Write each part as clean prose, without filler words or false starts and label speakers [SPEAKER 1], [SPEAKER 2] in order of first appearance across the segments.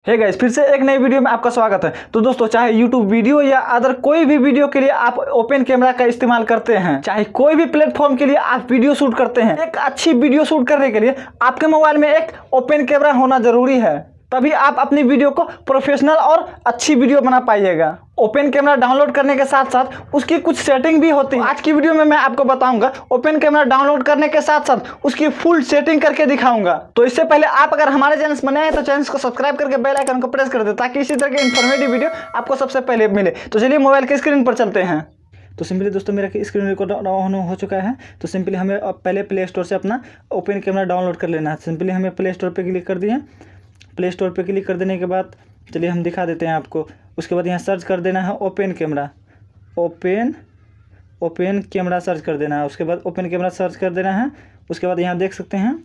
[SPEAKER 1] Hey guys, फिर से एक नई वीडियो में आपका स्वागत है। तो दोस्तों, चाहे यूट्यूब वीडियो या अदर कोई भी वीडियो के लिए आप ओपन कैमरा का इस्तेमाल करते हैं, चाहे कोई भी प्लेटफॉर्म के लिए आप वीडियो शूट करते हैं, एक अच्छी वीडियो शूट करने के लिए आपके मोबाइल में एक ओपन कैमरा होना जरूरी है। तभी आप अपनी वीडियो को प्रोफेशनल और अच्छी वीडियो बना पाइएगा। ओपन कैमरा डाउनलोड करने के साथ साथ उसकी कुछ सेटिंग भी होती है। आज की वीडियो में मैं आपको बताऊंगा ओपन कैमरा डाउनलोड करने के साथ साथ उसकी फुल सेटिंग करके दिखाऊंगा। तो इससे पहले आप अगर हमारे चैनल पर नए हैं तो चैनल को सब्सक्राइब करके बेल आइकन को प्रेस कर दे, ताकि इसी तरह की इन्फॉर्मेटिव वीडियो आपको सबसे पहले मिले। तो चलिए मोबाइल के स्क्रीन पर चलते हैं। तो सिंपली दोस्तों, मेरा स्क्रीन रिकॉर्ड ऑन हो चुका है। तो सिंपली हमें पहले प्ले स्टोर से अपना ओपन कैमरा डाउनलोड कर लेना है। सिंपली हमें प्ले स्टोर पर क्लिक कर दिए। प्ले स्टोर पे क्लिक कर देने के बाद चलिए हम दिखा देते हैं आपको। उसके बाद यहाँ सर्च कर देना है open camera, open camera search कर देना है। उसके बाद ओपन कैमरा सर्च कर देना है। उसके बाद यहाँ देख सकते हैं,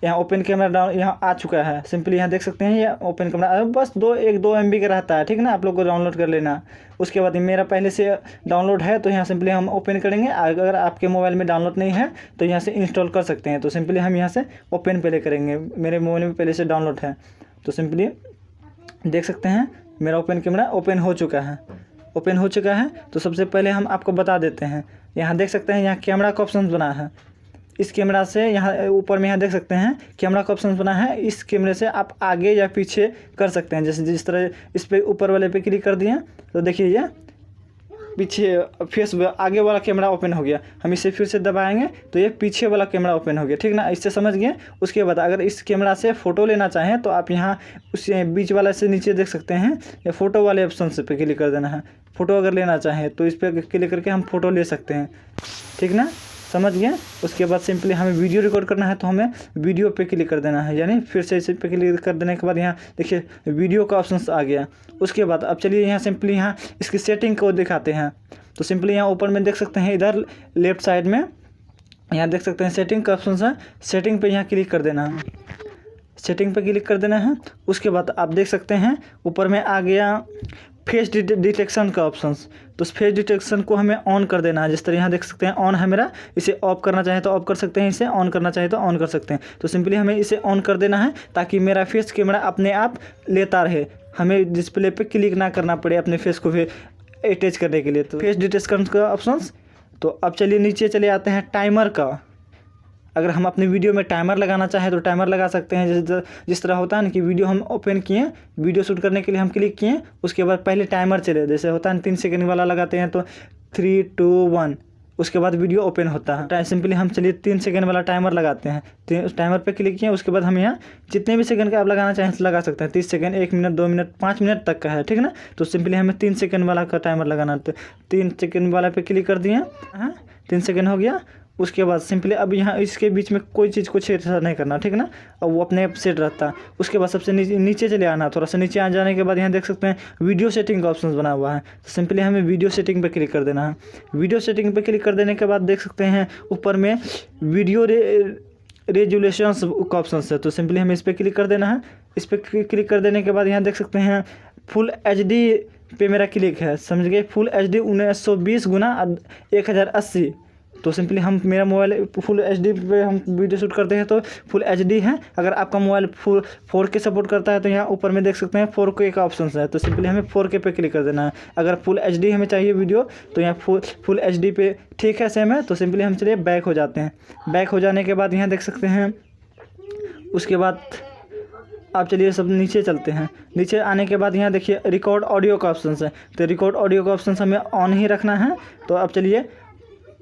[SPEAKER 1] यहाँ ओपन कैमरा डाउन यहाँ आ चुका है। सिंपली यहाँ देख सकते हैं ये ओपन कैमरा बस 2 MB का रहता है, ठीक है ना। आप लोग को डाउनलोड कर लेना। उसके बाद मेरा पहले से डाउनलोड है, तो यहाँ सिंपली हम ओपन करेंगे। अगर आपके मोबाइल में डाउनलोड नहीं है तो यहाँ से इंस्टॉल कर सकते हैं। तो सिंपली हम यहाँ से ओपन पहले करेंगे। मेरे मोबाइल में पहले से डाउनलोड है। तो सिंपली देख सकते हैं मेरा ओपन कैमरा ओपन हो चुका है। तो सबसे पहले हम आपको बता देते हैं, यहाँ देख सकते हैं यहाँ कैमरा का ऑप्शन बना है। इस कैमरा से यहाँ ऊपर में यहाँ देख सकते हैं कैमरा का ऑप्शन बना है। इस कैमरे से आप आगे या पीछे कर सकते हैं। जैसे जिस तरह इस पे ऊपर वाले पे क्लिक कर दिए तो देखिए ये पीछे फेस आगे वाला कैमरा ओपन हो गया। हम इसे फिर से दबाएंगे तो ये पीछे वाला कैमरा ओपन हो गया, ठीक ना। इससे समझ गए। उसके बाद अगर इस कैमरा से फ़ोटो लेना चाहें तो आप यहाँ उस बीच वाला से नीचे देख सकते हैं, ये फ़ोटो वाले ऑप्शन से पे क्लिक कर देना है। फ़ोटो अगर लेना चाहें तो इस पर क्लिक करके हम फ़ोटो ले सकते हैं, ठीक ना, समझ गए। उसके बाद सिंपली हमें वीडियो रिकॉर्ड करना है तो हमें वीडियो पे क्लिक कर देना है, यानी फिर से इसे पे क्लिक कर देने के बाद यहाँ देखिए वीडियो का ऑप्शन आ गया। उसके बाद अब चलिए यहाँ सिंपली यहाँ इसकी सेटिंग को दिखाते हैं। तो सिंपली यहाँ ऊपर में देख सकते हैं, इधर लेफ्ट साइड में यहाँ देख सकते हैं सेटिंग का ऑप्शन है। सेटिंग पर यहाँ क्लिक कर देना है, सेटिंग पर क्लिक कर देना है। उसके बाद आप देख सकते हैं ऊपर में आ गया फेस डिटेक्शन का ऑप्शन। तो फेस डिटेक्शन को हमें ऑन कर देना है। जिस तरह यहाँ देख सकते हैं ऑन है मेरा। इसे ऑफ करना चाहे तो ऑफ कर सकते हैं, इसे ऑन करना चाहे तो ऑन कर सकते हैं। तो सिंपली हमें इसे ऑन कर देना है ताकि मेरा फेस कैमरा अपने आप लेता रहे, हमें डिस्प्ले पे क्लिक ना करना पड़े अपने फेस को फिर अटैच करने के लिए। तो फेस डिटेक्शन का ऑप्शन। तो अब चलिए नीचे चले आते हैं टाइमर का। अगर हम अपनी वीडियो में टाइमर लगाना चाहें तो टाइमर लगा सकते हैं। जिस तरह होता है ना कि वीडियो हम ओपन किए, वीडियो शूट करने के लिए हम क्लिक किए, उसके बाद पहले टाइमर चले। जैसे होता है 3 सेकंड वाला लगाते हैं तो 3, 2, 1, उसके बाद वीडियो ओपन होता है। सिंपली हम चलिए 3 सेकंड वाला टाइमर लगाते हैं। उस टाइमर पे क्लिक किए, उसके बाद हम यहाँ जितने भी सेकंड का आप लगाना चाहें लगा सकते हैं। 30 सेकंड, 1 मिनट, 2 मिनट, 5 मिनट तक का है, ठीक ना। तो सिंपली हमें 3 सेकंड वाला का टाइमर लगाना। तो 3 सेकंड वाला पे क्लिक कर दिए। हाँ, 3 सेकंड हो गया। उसके बाद सिंपली अब यहाँ इसके बीच में कोई चीज़ को छेड़छाड़ नहीं करना, ठीक ना। और वो अपने आप सेट रहता है। उसके बाद सबसे नीचे चले आना। थोड़ा सा नीचे आ जाने के बाद यहाँ देख सकते हैं वीडियो सेटिंग का ऑप्शन बना हुआ है। तो सिंपली हमें वीडियो सेटिंग पे क्लिक कर देना है। वीडियो सेटिंग पे क्लिक कर देने के बाद देख सकते हैं ऊपर में वीडियो रेजुलेशंस का ऑप्शन है। तो सिंपली हमें इस पर क्लिक कर देना है। इस पर क्लिक कर देने के बाद यहाँ देख सकते हैं फुल HD पे मेरा क्लिक है, समझ गए। Full HD 1920 × 1080। तो सिंपली हम मेरा मोबाइल फुल HD पे हम वीडियो शूट करते हैं तो फुल HD है। अगर आपका मोबाइल फुल 4K सपोर्ट करता है तो यहाँ ऊपर में देख सकते हैं 4K का ऑप्शन है। तो सिंपली हमें 4K पे क्लिक कर देना है। अगर फुल HD हमें चाहिए वीडियो तो यहाँ फुल HD पे ठीक है, सेम है। तो सिंपली हम चलिए बैक हो जाते हैं। बैक हो जाने के बाद यहाँ देख सकते हैं, उसके बाद आप चलिए सब नीचे चलते हैं। नीचे आने के बाद यहाँ देखिए रिकॉर्ड ऑडियो का ऑप्शन है। तो रिकॉर्ड ऑडियो का ऑप्शन हमें ऑन ही रखना है। तो अब चलिए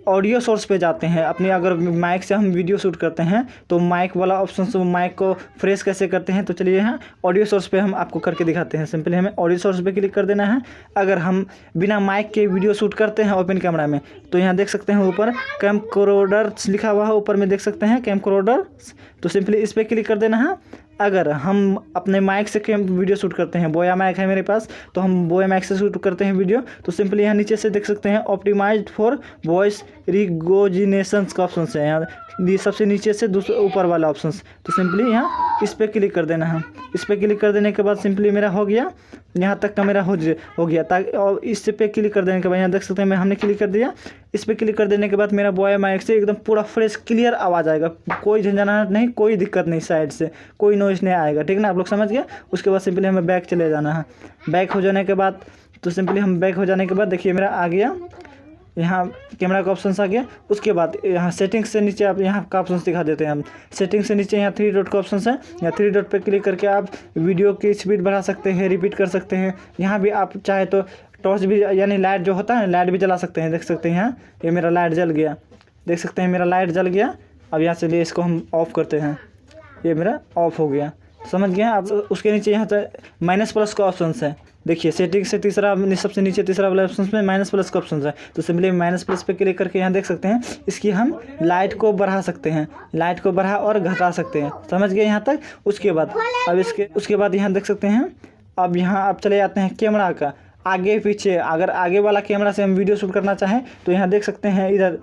[SPEAKER 1] ऑडियो सोर्स पे जाते हैं। अपने अगर माइक से हम वीडियो शूट करते हैं तो माइक वाला ऑप्शन से माइक को फ्रेश कैसे करते हैं, तो चलिए यहाँ ऑडियो सोर्स पे हम आपको करके दिखाते हैं। सिंपली हमें ऑडियो सोर्स पे क्लिक कर देना है। अगर हम बिना माइक के वीडियो शूट करते हैं ओपन कैमरा में तो यहाँ देख सकते हैं ऊपर कैमकोर्डर्स लिखा हुआ है, ऊपर में देख सकते हैं कैमकोर्डर्स। तो सिंपली इस पर क्लिक कर देना है। अगर हम अपने माइक से वीडियो शूट करते हैं, बोया माइक है मेरे पास, तो हम बोया माइक से शूट करते हैं वीडियो, तो सिंपली यहाँ नीचे से देख सकते हैं ऑप्टिमाइज्ड फॉर वॉइस रिकॉग्निशंस का ऑप्शन है। यहाँ सबसे नीचे से दूसरे ऊपर वाला ऑप्शन। तो सिंपली यहाँ इस पर क्लिक कर देना है। इस पर क्लिक कर देने के बाद सिंपली मेरा हो गया, यहाँ तक का मेरा हो गया। ताकि और इस पे क्लिक कर देने के बाद यहाँ देख सकते हैं हमने क्लिक कर दिया। इस पर क्लिक कर देने के बाद मेरा बोया माइक से एकदम पूरा फ्रेश क्लियर आवाज़ आएगा, कोई झंझनाहट नहीं, कोई दिक्कत नहीं, साइड से कोई नॉइज़ नहीं आएगा, ठीक ना। आप लोग समझ गए। उसके बाद सिंपली हमें बैक चले जाना है। बैक हो जाने के बाद तो सिंपली हम बैक हो जाने के बाद देखिए मेरा आ गया, यहाँ कैमरा का ऑप्शन आ गया। उसके बाद यहाँ सेटिंग्स से नीचे आप यहाँ का ऑप्शन दिखा देते हैं हम। सेटिंग्स से नीचे यहाँ 3 डॉट का ऑप्शन है, यहाँ 3 डॉट पे क्लिक करके आप वीडियो की स्पीड बढ़ा सकते हैं, रिपीट कर सकते हैं। यहाँ भी आप चाहे तो टॉर्च भी यानी लाइट जो होता है लाइट भी जला सकते हैं। देख सकते हैं यहाँ ये मेरा लाइट जल गया, देख सकते हैं मेरा लाइट जल गया। अब यहाँ से लिए इसको हम ऑफ़ करते हैं, ये मेरा ऑफ हो गया, समझ गए आप। उसके नीचे यहाँ तो माइनस प्लस का ऑप्शन है, देखिए सेटिंग से तीसरा सबसे नीचे तीसरा वाला ऑप्शन में माइनस प्लस का ऑप्शन है। तो सिंपली माइनस प्लस पे क्लिक करके यहाँ देख सकते हैं इसकी हम लाइट को बढ़ा सकते हैं, लाइट को बढ़ा और घटा सकते हैं, समझ गए यहाँ तक। उसके बाद अब उसके बाद यहाँ देख सकते हैं, अब यहाँ आप चले जाते हैं कैमरा का आगे पीछे। अगर आगे वाला कैमरा से हम वीडियो शूट करना चाहें तो यहाँ देख सकते हैं इधर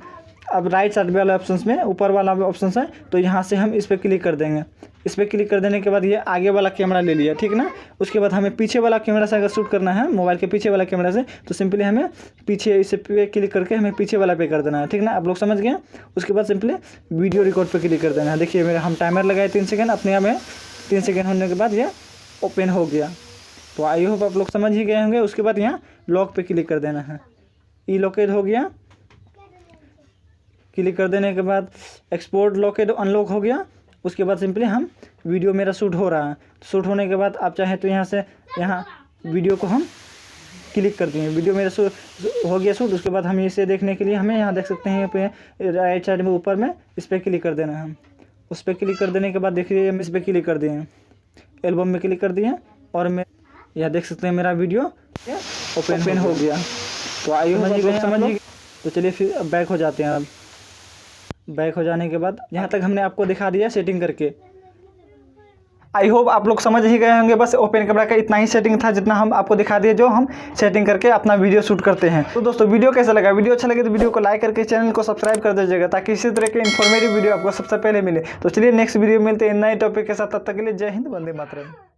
[SPEAKER 1] अब राइट साइड वाले ऑप्शन में ऊपर वाला ऑप्शन है, तो यहाँ से हम इस पर क्लिक कर देंगे। इस पर क्लिक कर देने के बाद ये आगे वाला कैमरा ले लिया, ठीक ना। उसके बाद हमें पीछे वाला कैमरा से अगर शूट करना है मोबाइल के पीछे वाला कैमरा से, तो सिंपली हमें पीछे इसे पे क्लिक करके हमें पीछे वाला पे कर देना है, ठीक ना। आप लोग समझ गए। उसके बाद सिंपली वीडियो रिकॉर्ड पर क्लिक कर देना है। देखिए मेरा हम टाइमर लगाए 3 सेकेंड, अपने आप में 3 सेकेंड होने के बाद ये ओपन हो गया। तो आई होप आप लोग समझ ही गए होंगे। उसके बाद यहाँ लॉक पे क्लिक कर देना है, ई लॉकेट हो गया। क्लिक कर देने के बाद एक्सपोर्ट लॉकेट अनलॉक हो गया। उसके बाद सिंपली हम वीडियो मेरा शूट हो रहा है। शूट होने के बाद आप चाहें तो यहाँ से यहाँ वीडियो को हम क्लिक कर दिए, वीडियो मेरा शूट हो गया शूट। उसके बाद हम इसे देखने के लिए हमें यहाँ देख सकते हैं यहाँ पे राइट साइड में ऊपर में इस पर क्लिक कर देना है। हम उस पर क्लिक कर देने के बाद देखिए हम इस पर क्लिक कर दिए, एल्बम में क्लिक कर दिए और मैं यहाँ देख सकते हैं मेरा वीडियो ओपन हो गया। तो आइए समझिए। तो चलिए फिर बैक हो जाते हैं। अब बैक हो जाने के बाद यहाँ तक हमने आपको दिखा दिया सेटिंग करके। आई होप आप लोग समझ ही गए होंगे। बस ओपन कैमरा का इतना ही सेटिंग था जितना हम आपको दिखा दिए, जो हम सेटिंग करके अपना वीडियो शूट करते हैं। तो दोस्तों वीडियो कैसा लगा? वीडियो अच्छा लगे तो वीडियो को लाइक करके चैनल को सब्सक्राइब कर दीजिएगा, ताकि इसी तरह के इन्फॉर्मेटिव वीडियो आपको सबसे पहले मिले। तो चलिए नेक्स्ट वीडियो मिलते हैं नए टॉपिक के साथ, तब तक के लिए जय हिंद, वंदे मातरम।